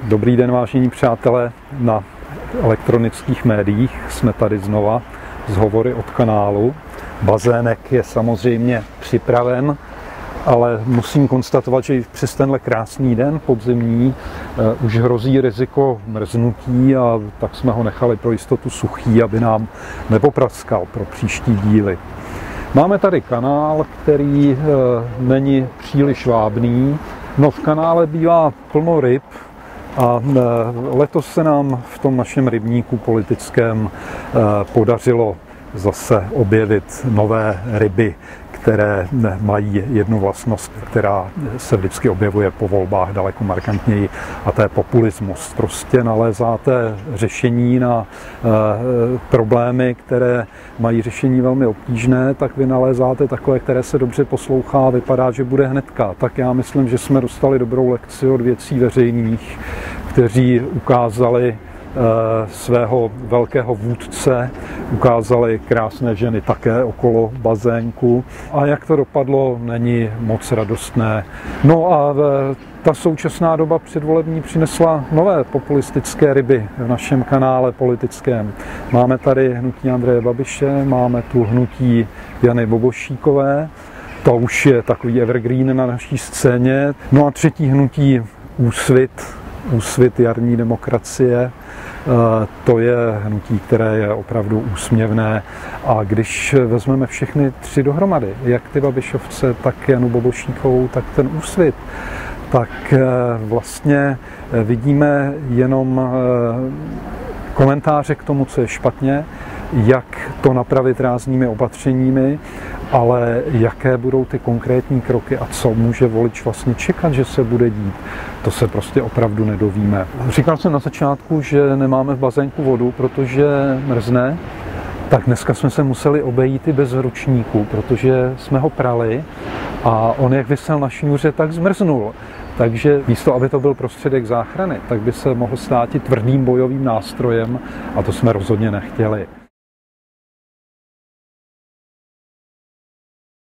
Dobrý den, vážení přátelé, na elektronických médiích jsme tady znova z Hovory od kanálu. Bazének je samozřejmě připraven, ale musím konstatovat, že přes tenhle krásný den podzimní už hrozí riziko mrznutí a tak jsme ho nechali pro jistotu suchý, aby nám nepopraskal pro příští díly. Máme tady kanál, který není příliš vábný. No, v kanále bývá plno ryb a letos se nám v tom našem rybníku politickém podařilo zase objevit nové ryby, které mají jednu vlastnost, která se vždycky objevuje po volbách daleko markantněji, a to je populismus. Prostě nalézáte řešení na problémy, které mají řešení velmi obtížné, tak vy nalézáte takové, které se dobře poslouchá a vypadá, že bude hnedka. Tak já myslím, že jsme dostali dobrou lekci od Věcí veřejných, kteří ukázali svého velkého vůdce, ukázali krásné ženy také okolo bazénku. A jak to dopadlo, není moc radostné. No a ta současná doba předvolební přinesla nové populistické ryby v našem kanále politickém. Máme tady hnutí Andreje Babiše, máme tu hnutí Jany Bobošíkové, to už je takový evergreen na naší scéně. No a třetí hnutí Úsvit jarní demokracie. To je hnutí, které je opravdu úsměvné, a když vezmeme všechny tři dohromady, jak ty Babišovce, tak Janu Bobošíkovou, tak ten Úsvit, tak vlastně vidíme jenom komentáře k tomu, co je špatně, jak to napravit ráznými opatřeními, ale jaké budou ty konkrétní kroky a co může volič vlastně čekat, že se bude dít, to se prostě opravdu nedovíme. Říkal jsem na začátku, že nemáme v bazénku vodu, protože mrzne, tak dneska jsme se museli obejít i bez ručníku, protože jsme ho prali a on, jak visel na šňůře, tak zmrznul. Takže místo, aby to byl prostředek záchrany, tak by se mohl stát i tvrdým bojovým nástrojem, a to jsme rozhodně nechtěli.